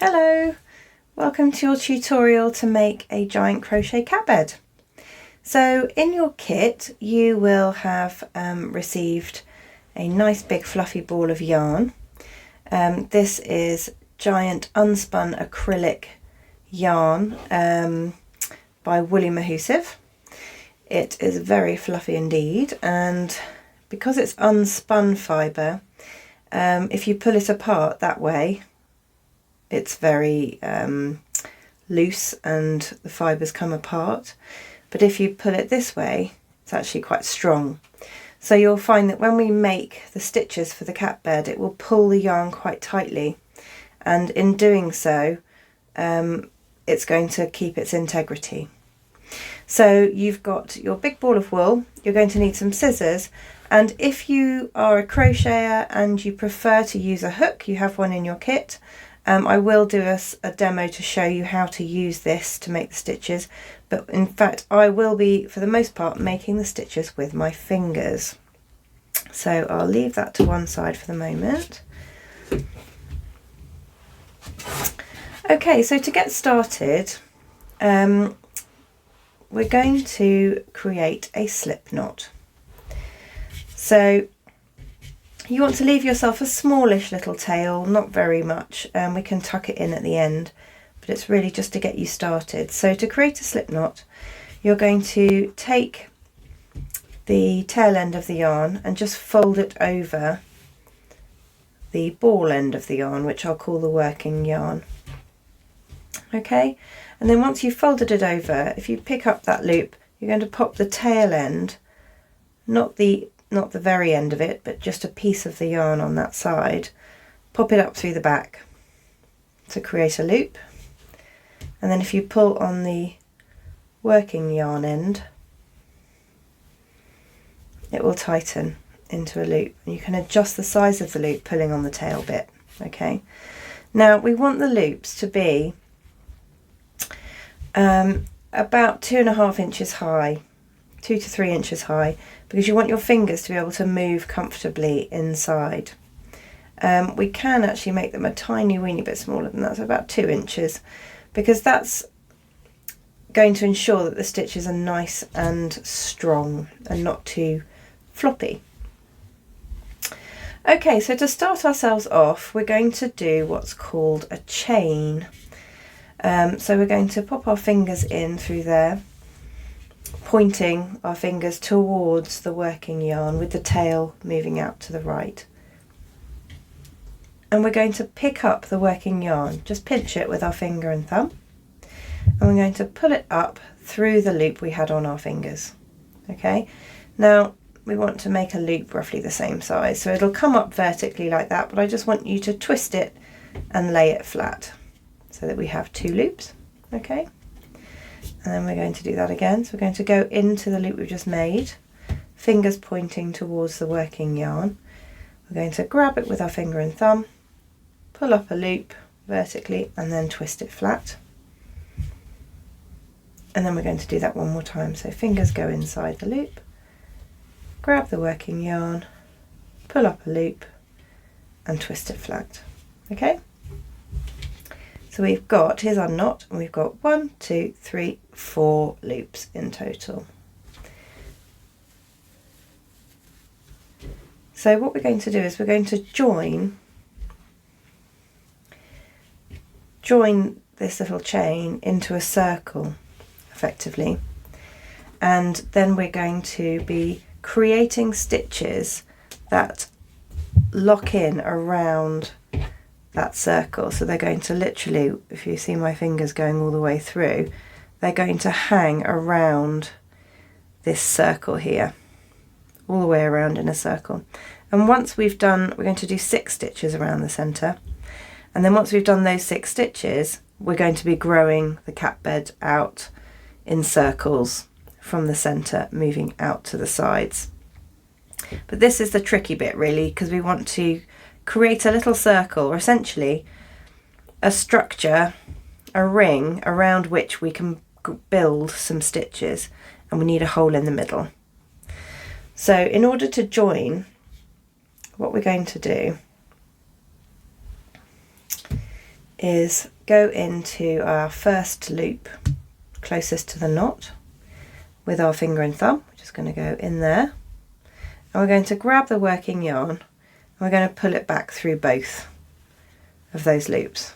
Hello, welcome to your tutorial to make a giant crochet cat bed. So in your kit you will have received a nice big fluffy ball of yarn. This is giant unspun acrylic yarn by Woolly Mahusive. It is very fluffy indeed, and because it's unspun fibre, if you pull it apart that way it's very loose and the fibres come apart, but if you pull it this way it's actually quite strong. So you'll find that when we make the stitches for the cat bed it will pull the yarn quite tightly, and in doing so it's going to keep its integrity. So you've got your big ball of wool, you're going to need some scissors, and if you are a crocheter and you prefer to use a hook, you have one in your kit. I will do a demo to show you how to use this to make the stitches, but in fact I will be, for the most part, making the stitches with my fingers. So I'll leave that to one side for the moment. Okay, so to get started, we're going to create a slip knot. So you want to leave yourself a smallish little tail, not very much, and we can tuck it in at the end, but it's really just to get you started. So to create a slip knot, you're going to take the tail end of the yarn and just fold it over the ball end of the yarn, which I'll call the working yarn. Okay, and then once you've folded it over, if you pick up that loop, you're going to pop the tail end, not the very end of it, but just a piece of the yarn on that side, pop it up through the back to create a loop, and then if you pull on the working yarn end it will tighten into a loop, and you can adjust the size of the loop pulling on the tail bit. Okay, now we want the loops to be about 2.5 inches high, 2 to 3 inches high, because you want your fingers to be able to move comfortably inside. We can actually make them a tiny weeny bit smaller than that, so about 2 inches, because that's going to ensure that the stitches are nice and strong and not too floppy. Okay, so to start ourselves off we're going to do what's called a chain. So we're going to pop our fingers in through there, pointing our fingers towards the working yarn with the tail moving out to the right. And we're going to pick up the working yarn, just pinch it with our finger and thumb, and we're going to pull it up through the loop we had on our fingers. Okay, now we want to make a loop roughly the same size, so it'll come up vertically like that, but I just want you to twist it and lay it flat so that we have 2 loops. Okay, and then we're going to do that again. So we're going to go into the loop we've just made, fingers pointing towards the working yarn. We're going to grab it with our finger and thumb, pull up a loop vertically and then twist it flat. And then we're going to do that one more time. So fingers go inside the loop, grab the working yarn, pull up a loop and twist it flat. Okay, so we've got, here's our knot, and we've got 1, 2, 3, 4 loops in total. So what we're going to do is we're going to join this little chain into a circle effectively, and then we're going to be creating stitches that lock in around that circle. So they're going to literally, if you see my fingers going all the way through, they're going to hang around this circle here, all the way around in a circle. And once we've done, we're going to do 6 stitches around the centre, and then once we've done those 6 stitches we're going to be growing the cat bed out in circles from the centre, moving out to the sides. But this is the tricky bit really, because we want to create a little circle, or essentially a structure, a ring around which we can build some stitches, and we need a hole in the middle. So in order to join, what we're going to do is go into our first loop closest to the knot with our finger and thumb. We're just going to go in there, and we're going to grab the working yarn and we're going to pull it back through both of those loops.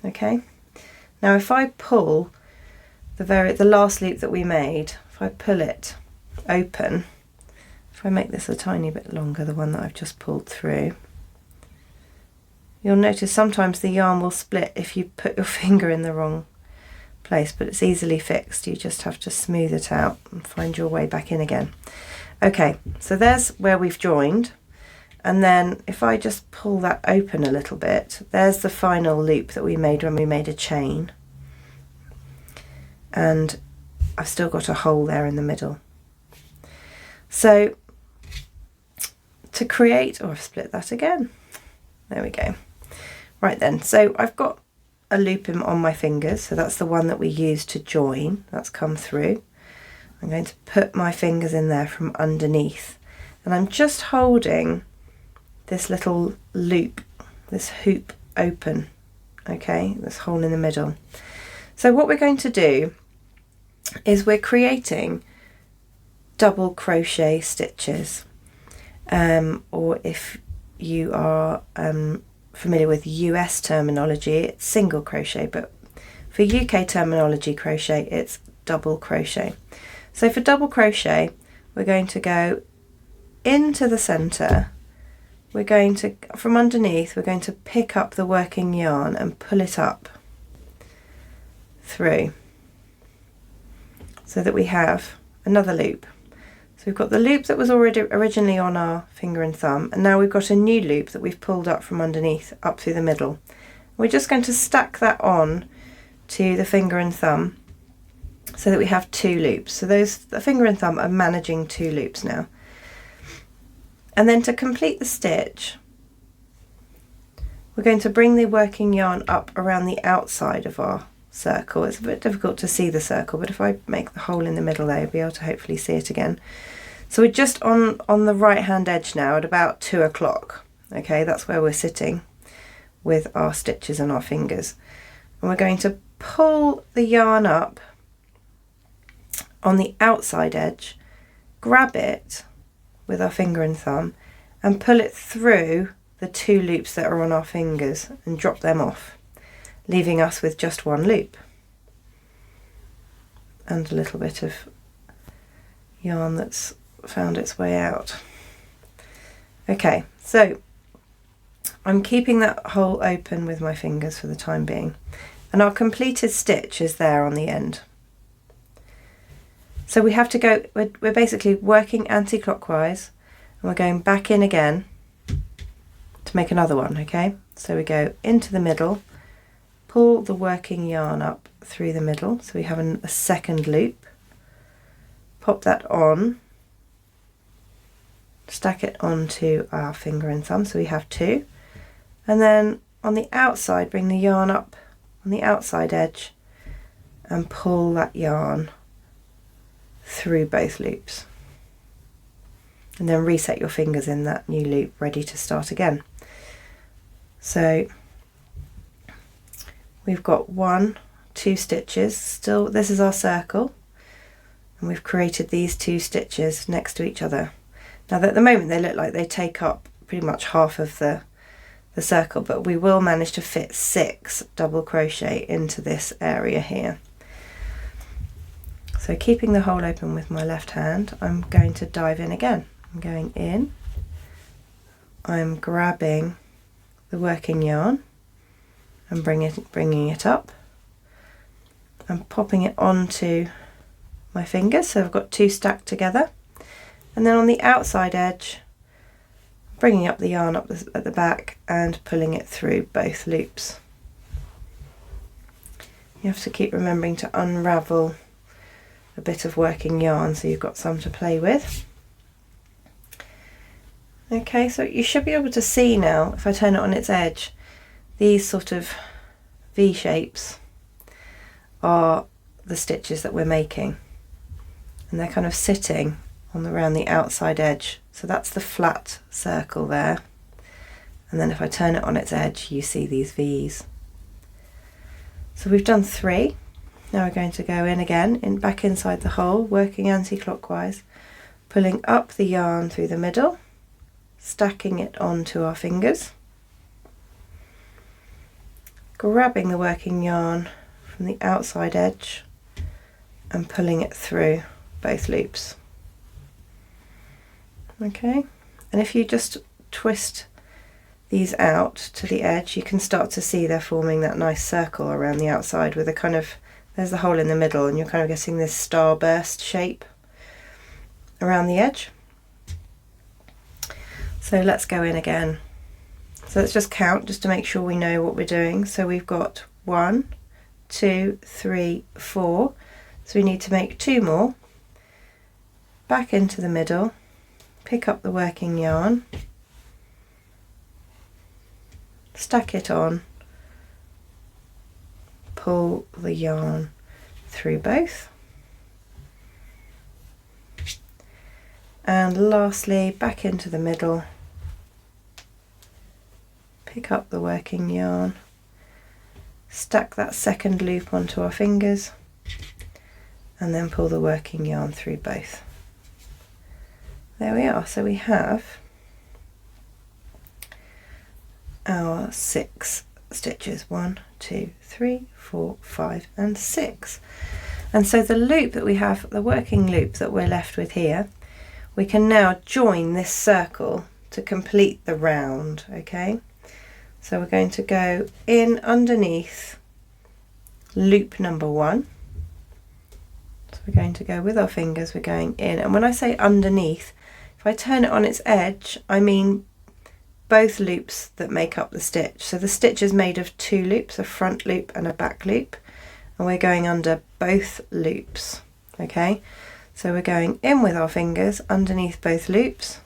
Okay, now if I pull the last loop that we made, if I pull it open, if I make this a tiny bit longer, the one that I've just pulled through, you'll notice sometimes the yarn will split if you put your finger in the wrong place, but it's easily fixed. You just have to smooth it out and find your way back in again. Okay, so there's where we've joined, and then if I just pull that open a little bit, there's the final loop that we made when we made a chain, and I've still got a hole there in the middle. So to create, oh, I've split that again. There we go. Right then, so I've got a loop on my fingers, so that's the one that we used to join. That's come through. I'm going to put my fingers in there from underneath, and I'm just holding this little loop, this hoop open, okay, this hole in the middle. So what we're going to do is we're creating double crochet stitches, or if you are familiar with US terminology, it's single crochet, but for UK terminology crochet, it's double crochet. So for double crochet, we're going to go into the center, we're going to, from underneath, we're going to pick up the working yarn and pull it up through so that we have another loop. So we've got the loop that was originally on our finger and thumb, and now we've got a new loop that we've pulled up from underneath up through the middle. We're just going to stack that on to the finger and thumb so that we have two loops. So the finger and thumb are managing two loops now. And then to complete the stitch, we're going to bring the working yarn up around the outside of our circle. It's a bit difficult to see the circle, but if I make the hole in the middle there, you'll be able to hopefully see it again. So we're just on the right hand edge now at about 2 o'clock. Okay, that's where we're sitting with our stitches and our fingers. And we're going to pull the yarn up on the outside edge, grab it with our finger and thumb and pull it through the two loops that are on our fingers and drop them off, leaving us with just one loop and a little bit of yarn that's found its way out. Okay, so I'm keeping that hole open with my fingers for the time being, and our completed stitch is there on the end. So we have to go, we're basically working anti-clockwise, and we're going back in again to make another one, okay? So we go into the middle, pull the working yarn up through the middle, so we have a second loop, pop that on, stack it onto our finger and thumb, so we have two, and then on the outside bring the yarn up on the outside edge and pull that yarn through both loops, and then reset your fingers in that new loop ready to start again. So we've got 1, 2 stitches still. This is our circle, and we've created these 2 stitches next to each other. Now at the moment they look like they take up pretty much half of the circle, but we will manage to fit 6 double crochet into this area here. So keeping the hole open with my left hand, I'm going to dive in again. I'm going in, I'm grabbing the working yarn and bringing it up and popping it onto my fingers, so I've got 2 stacked together, and then on the outside edge bringing up the yarn up at the back and pulling it through both loops. You have to keep remembering to unravel a bit of working yarn so you've got some to play with. Okay, so you should be able to see now, if I turn it on its edge, these sort of V shapes are the stitches that we're making, and they're kind of sitting around the outside edge. So that's the flat circle there, and then if I turn it on its edge you see these V's. So we've done 3. Now we're going to go in again, back inside the hole, working anti-clockwise, pulling up the yarn through the middle, stacking it onto our fingers, grabbing the working yarn from the outside edge and pulling it through both loops. Okay, and if you just twist these out to the edge, you can start to see they're forming that nice circle around the outside with a kind of, there's the hole in the middle and you're kind of getting this starburst shape around the edge. So let's go in again. So let's just count just to make sure we know what we're doing. So we've got 1, 2, 3, 4. So we need to make 2 more. Back into the middle, pick up the working yarn, stack it on, pull the yarn through both, and lastly back into the middle, pick up the working yarn, stack that second loop onto our fingers, and then pull the working yarn through both. There we are. So we have our 6 stitches. 1, 2, 3, 4, 5 and 6. And so the loop that we have, the working loop that we're left with here, we can now join this circle to complete the round. Okay, so we're going to go in underneath loop number 1. So we're going to go with our fingers, we're going in, and when I say underneath, if I turn it on its edge, I mean both loops that make up the stitch. So the stitch is made of 2 loops, a front loop and a back loop, and we're going under both loops. Okay, so we're going in with our fingers underneath both loops,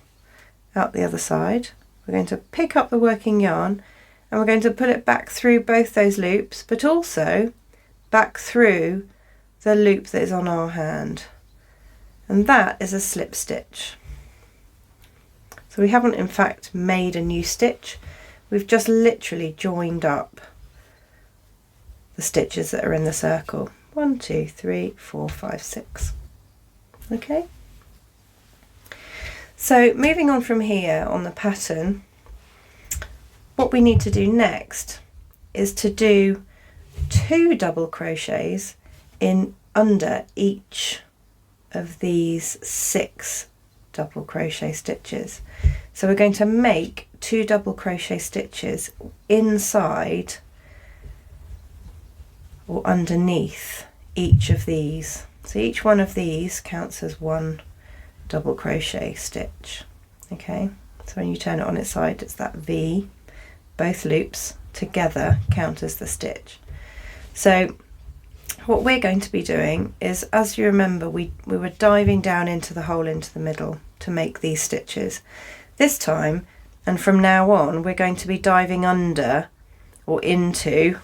out the other side. We're going to pick up the working yarn and we're going to pull it back through both those loops, but also back through the loop that is on our hand, and that is a slip stitch. So we haven't in fact made a new stitch, we've just literally joined up the stitches that are in the circle. 1, 2, 3, 4, 5, 6. Okay, so moving on from here on the pattern, what we need to do next is to do 2 double crochets in under each of these 6 double crochet stitches. So we're going to make 2 double crochet stitches inside or underneath each of these. So each one of these counts as 1 double crochet stitch. Okay, so when you turn it on its side, it's that V. Both loops together count as the stitch. So what we're going to be doing is, as you remember, we were diving down into the hole into the middle to make these stitches. This time, and from now on, we're going to be diving under or into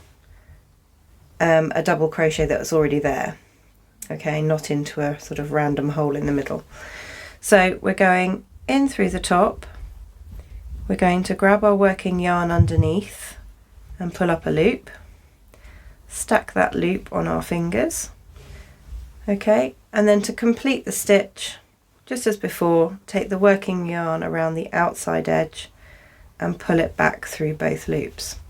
a double crochet that was already there. Okay, not into a sort of random hole in the middle. So we're going in through the top, we're going to grab our working yarn underneath and pull up a loop, stack that loop on our fingers. Okay, and then to complete the stitch, just as before, take the working yarn around the outside edge and pull it back through both loops.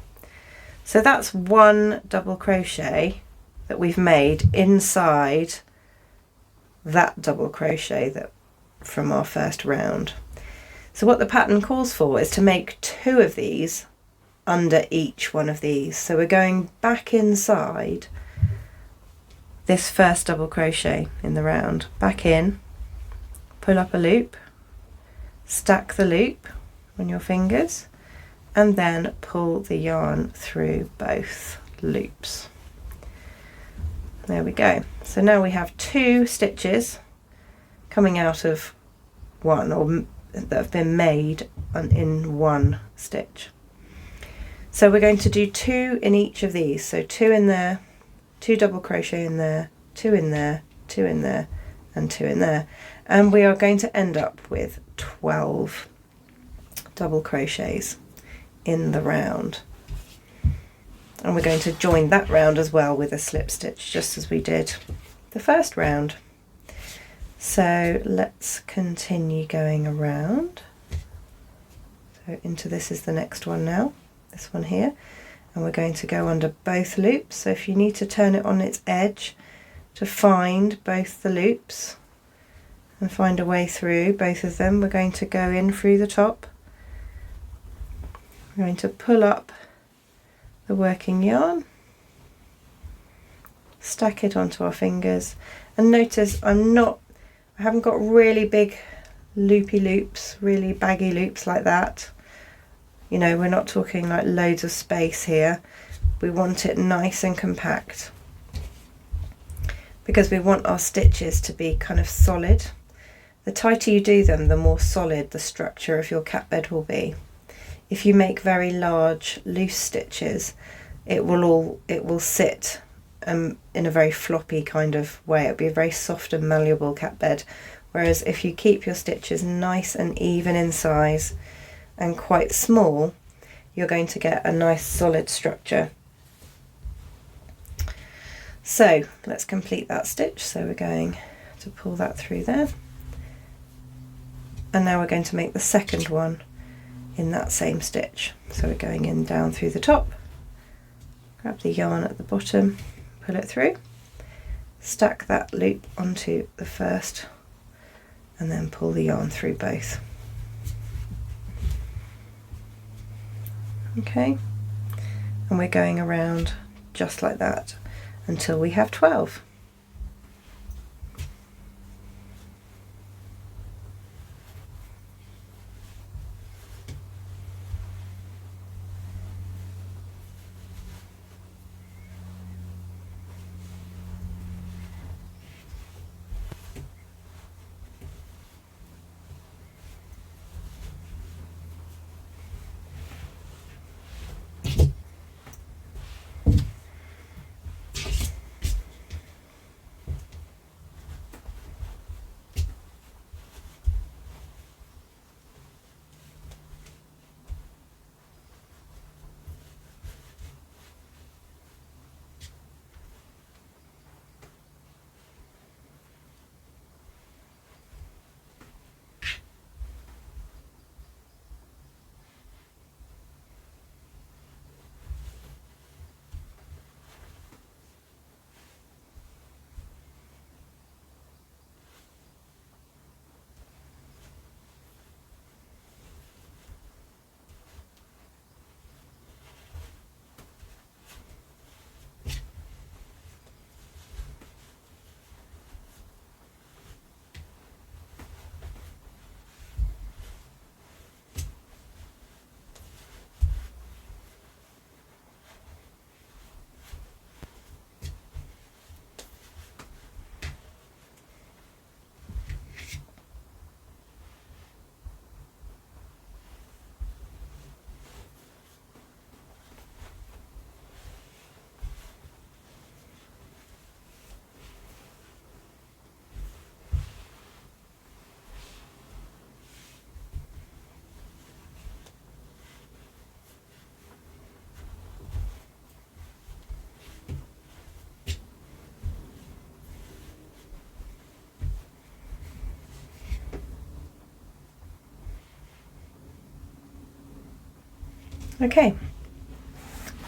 So that's 1 double crochet that we've made inside that double crochet that from our first round. So what the pattern calls for is to make 2 of these under each one of these. So we're going back inside this first double crochet in the round, back in, pull up a loop, stack the loop on your fingers, and then pull the yarn through both loops. There we go. So now we have 2 stitches coming out of 1, or that have been made in 1 stitch. So we're going to do 2 in each of these. So 2 in there, 2 double crochet in there, 2 in there, 2 in there, and 2 in there. And we are going to end up with 12 double crochets in the round. And we're going to join that round as well with a slip stitch, just as we did the first round. So let's continue going around. So into this is the next one now, this one here, and we're going to go under both loops. So if you need to turn it on its edge to find both the loops and find a way through both of them, we're going to go in through the top. We're going to pull up the working yarn, stack it onto our fingers, and notice I haven't got really big loopy loops, really baggy loops like that. You know, we're not talking like loads of space here. We want it nice and compact because we want our stitches to be kind of solid. The tighter you do them, the more solid the structure of your cat bed will be. If you make very large loose stitches, it will sit in a very floppy kind of way. It'll be a very soft and malleable cat bed. Whereas if you keep your stitches nice and even in size and quite small, you're going to get a nice solid structure. So let's complete that stitch. So we're going to pull that through there. And now we're going to make the second one in that same stitch. So we're going in down through the top, grab the yarn at the bottom, pull it through, stack that loop onto the first, and then pull the yarn through both. Okay, and we're going around just like that until we have 12. Okay,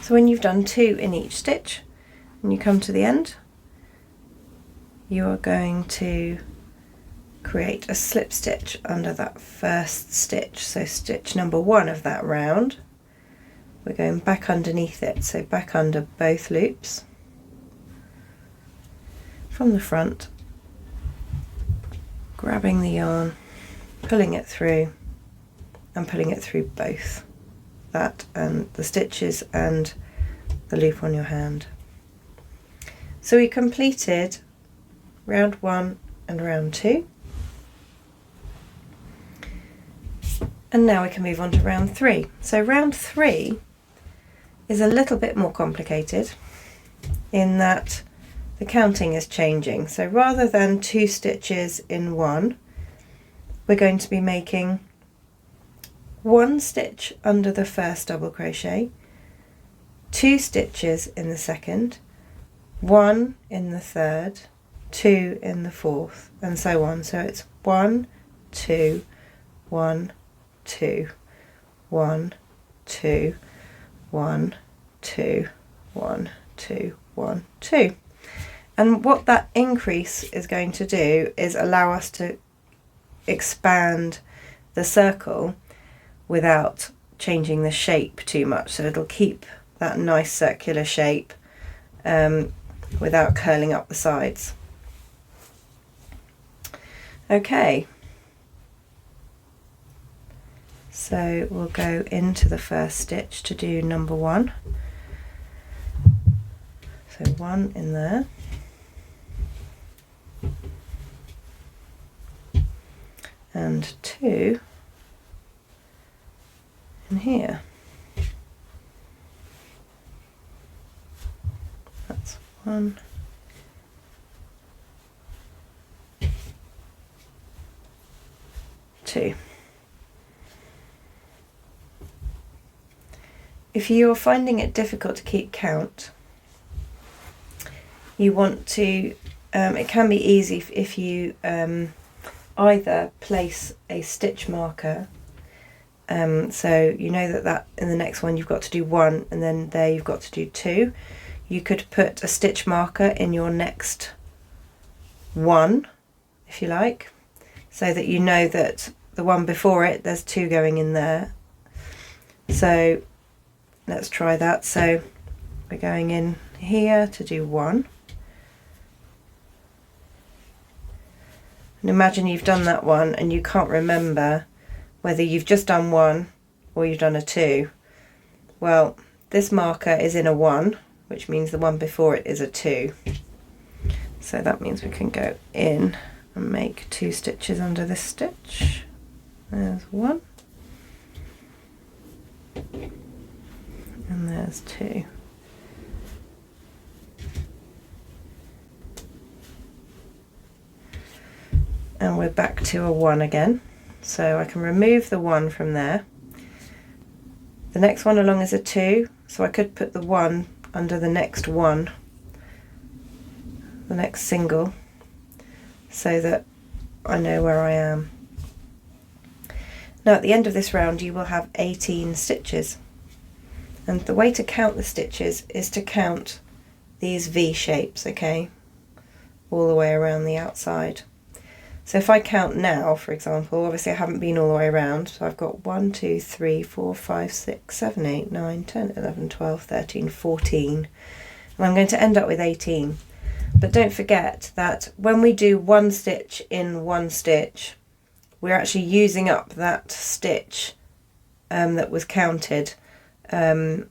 so when you've done 2 in each stitch and you come to the end, you are going to create a slip stitch under that first stitch. So stitch number 1 of that round, we're going back underneath it, so back under both loops from the front, grabbing the yarn, pulling it through and pulling it through both that and the stitches and the loop on your hand. So we completed round 1 and round 2, and now we can move on to round 3. So round 3 is a little bit more complicated in that the counting is changing. So rather than 2 stitches in one, we're going to be making 1 stitch under the first double crochet, 2 stitches in the second, 1 in the third, 2 in the fourth, and so on. So it's 1, 2, 1, 2, 1, 2, 1, 2, 1, 2, 1, 2. And what that increase is going to do is allow us to expand the circle without changing the shape too much. So it'll keep that nice circular shape without curling up the sides. Okay, so we'll go into the first stitch to do number 1. So 1 in there. And 2 in here. That's 1. If you're finding it difficult to keep count, you want to, it can be easy if you either place a stitch marker, so you know that in the next one you've got to do 1, and then there you've got to do 2. You could put a stitch marker in your next 1, if you like, so that you know that the one before it, there's 2 going in there. So let's try that. So we're going in here to do 1. And imagine you've done that one and you can't remember whether you've just done 1 or you've done a 2. Well, this marker is in a 1, which means the one before it is a 2. So that means we can go in and make 2 stitches under this stitch. There's 1. And there's 2. And we're back to a 1 again. So I can remove the 1 from there. The next one along is a 2, so I could put the 1 under the next 1, the next single, so that I know where I am. Now at the end of this round you will have 18 stitches, and the way to count the stitches is to count these V shapes, okay, all the way around the outside. So if I count now, for example, obviously I haven't been all the way around, so I've got 1, 2, 3, 4, 5, 6, 7, 8, 9, 10, 11, 12, 13, 14, and I'm going to end up with 18. But don't forget that when we do 1 stitch in 1 stitch, we're actually using up that stitch that was counted. It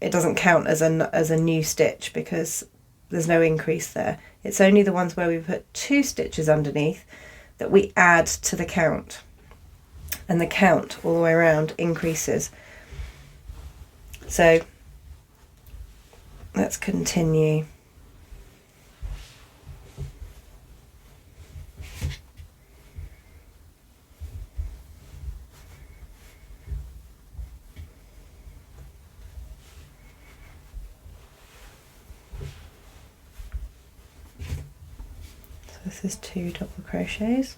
doesn't count as a new stitch because there's no increase there. It's only the ones where we put 2 stitches underneath that we add to the count, and the count all the way around increases. So let's continue. This is 2 double crochets.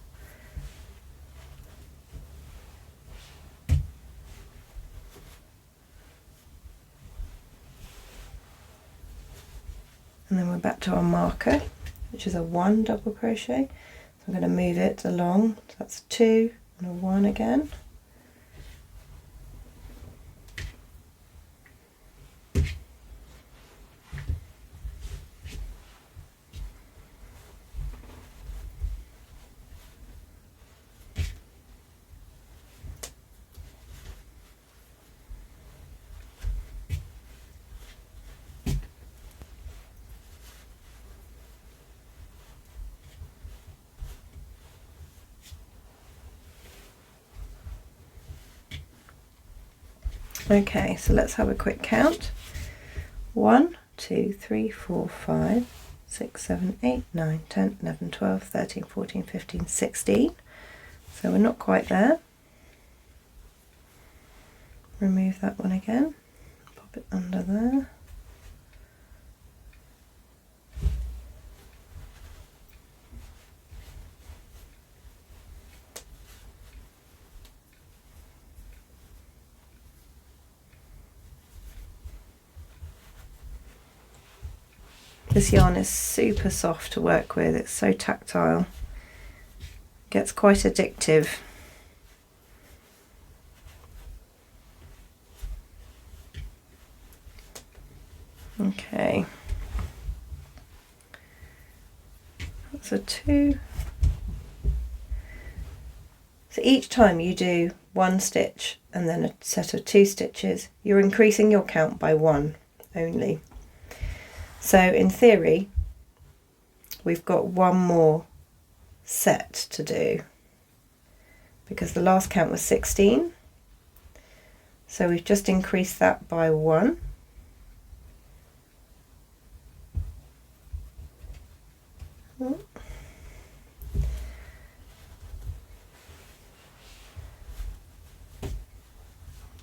And then we're back to our marker, which is a 1 double crochet. So I'm going to move it along. So that's 2 and a 1 again. Okay, so let's have a quick count. 1, 2, 3, 4, 5, 6, 7, 8, 9, 10, 11, 12, 13, 14, 15, 16. So we're not quite there. Remove that one again, pop bit under there. This yarn is super soft to work with, it's so tactile, gets quite addictive. Okay, that's a 2. So each time you do 1 stitch and then a set of 2 stitches, you're increasing your count by 1 only. So in theory, we've got 1 more set to do because the last count was 16. So we've just increased that by 1.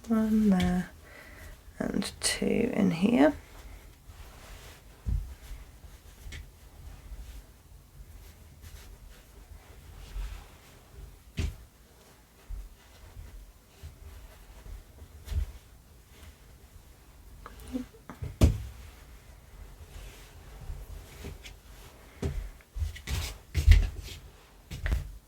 One there and 2 in here.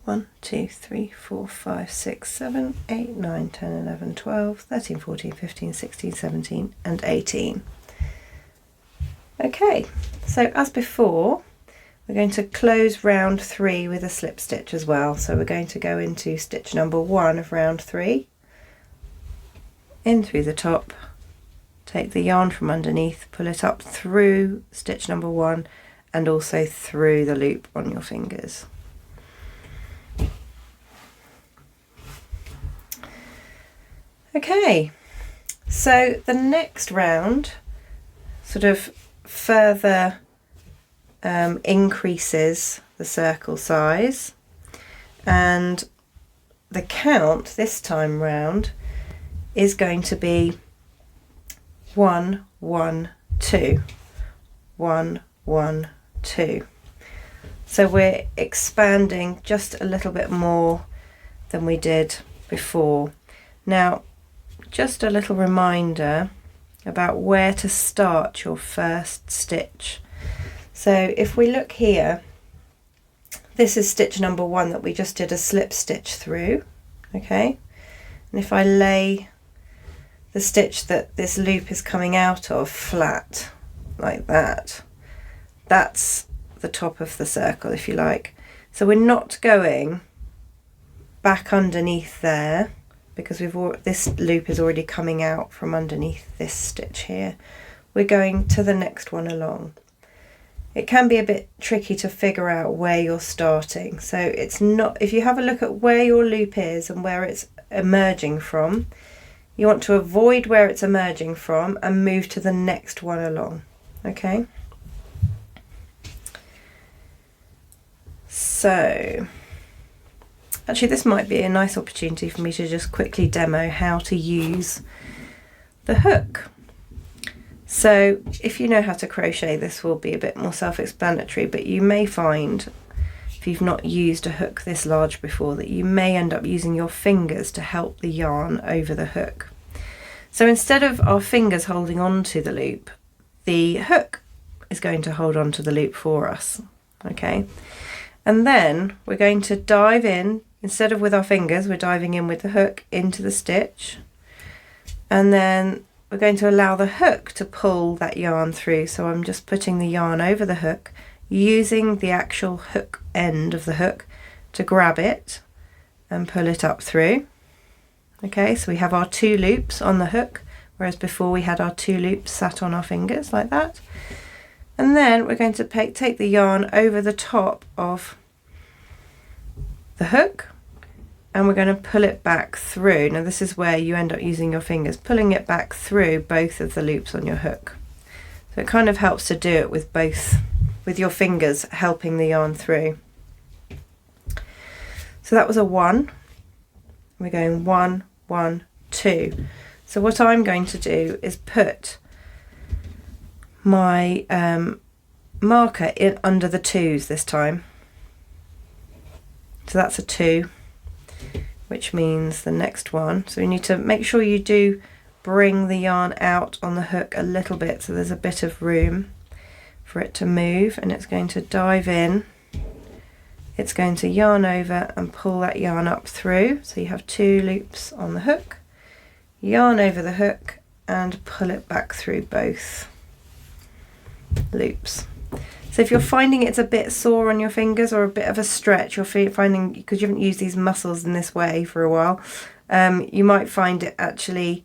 One, 2, 3, 4, 5, 6, 7, 8, 9, 10, 11, 12, 13, 14, 15, 16, 17 and 18. Okay, so as before, we're going to close round 3 with a slip stitch as well. So we're going to go into stitch number 1 of round 3, in through the top, take the yarn from underneath, pull it up through stitch number 1 and also through the loop on your fingers. Okay, so the next round sort of further increases the circle size, and the count this time round is going to be 1, 1, 2, 1, 1, 2. So we're expanding just a little bit more than we did before. Now, just a little reminder about where to start your first stitch. So if we look here, this is stitch number 1 that we just did a slip stitch through, okay? And if I lay the stitch that this loop is coming out of flat like that, that's the top of the circle, if you like. So we're not going back underneath there, because this loop is already coming out from underneath this stitch here. We're going to the next one along. It can be a bit tricky to figure out where you're starting. So it's not, if you have a look at where your loop is and where it's emerging from, you want to avoid where it's emerging from and move to the next one along, okay? So, actually, this might be a nice opportunity for me to just quickly demo how to use the hook. So if you know how to crochet, this will be a bit more self-explanatory, but you may find, if you've not used a hook this large before, that you may end up using your fingers to help the yarn over the hook. So instead of our fingers holding on to the loop, the hook is going to hold on to the loop for us, okay? And then we're going to dive in. Instead of with our fingers, we're diving in with the hook into the stitch, and then we're going to allow the hook to pull that yarn through. So I'm just putting the yarn over the hook, using the actual hook end of the hook to grab it and pull it up through. Okay, so we have our 2 loops on the hook, whereas before we had our 2 loops sat on our fingers like that. And then we're going to take the yarn over the top of the hook, and we're going to pull it back through. Now this is where you end up using your fingers, pulling it back through both of the loops on your hook. So it kind of helps to do it with both, with your fingers helping the yarn through. So that was a 1. We're going 1, 1, 2. So So what I'm going to do is put my marker in under the 2s this time. So that's a 2, which means the next one. So you need to make sure you do bring the yarn out on the hook a little bit so there's a bit of room for it to move, and it's going to dive in. It's going to yarn over and pull that yarn up through. So you have 2 loops on the hook, yarn over the hook and pull it back through both loops. So if you're finding it's a bit sore on your fingers or a bit of a stretch, you're finding, because you haven't used these muscles in this way for a while, you might find it actually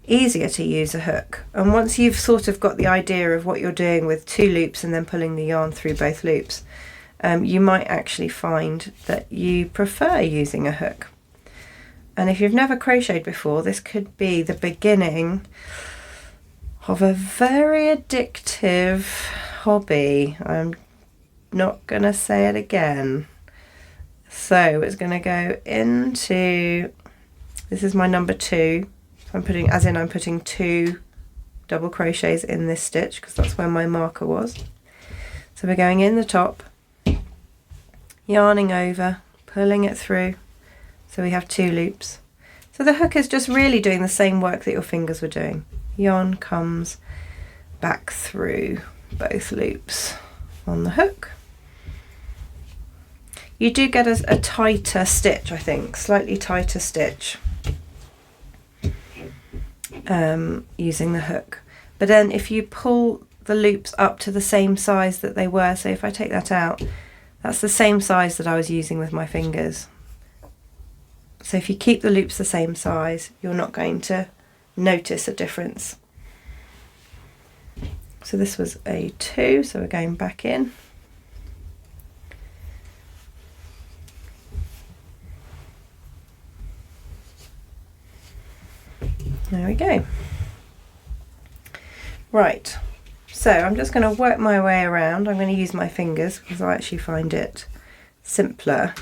easier to use a hook. And once you've sort of got the idea of what you're doing with 2 loops and then pulling the yarn through both loops, you might actually find that you prefer using a hook. And if you've never crocheted before, this could be the beginning of a very addictive hobby. I'm not going to say it again. So it's going to go into, this is my number 2. I'm putting 2 double crochets in this stitch because that's where my marker was. So we're going in the top, yarning over, pulling it through. So we have 2 loops. So the hook is just really doing the same work that your fingers were doing. Yarn comes back through both loops on the hook. You do get a tighter stitch, I think, slightly tighter stitch using the hook. But then if you pull the loops up to the same size that they were, so if I take that out, that's the same size that I was using with my fingers. So if you keep the loops the same size, you're not going to notice a difference. So this was a 2, so we're going back in. There we go. Right, so I'm just going to work my way around. I'm going to use my fingers because I actually find it simpler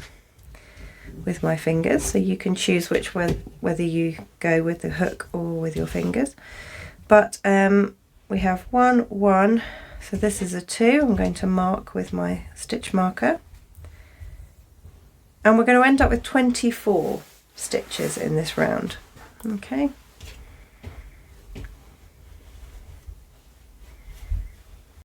with my fingers. So you can choose which one, whether you go with the hook or with your fingers. But we have 1, 1. So this is a 2. I'm going to mark with my stitch marker. And we're going to end up with 24 stitches in this round. Okay.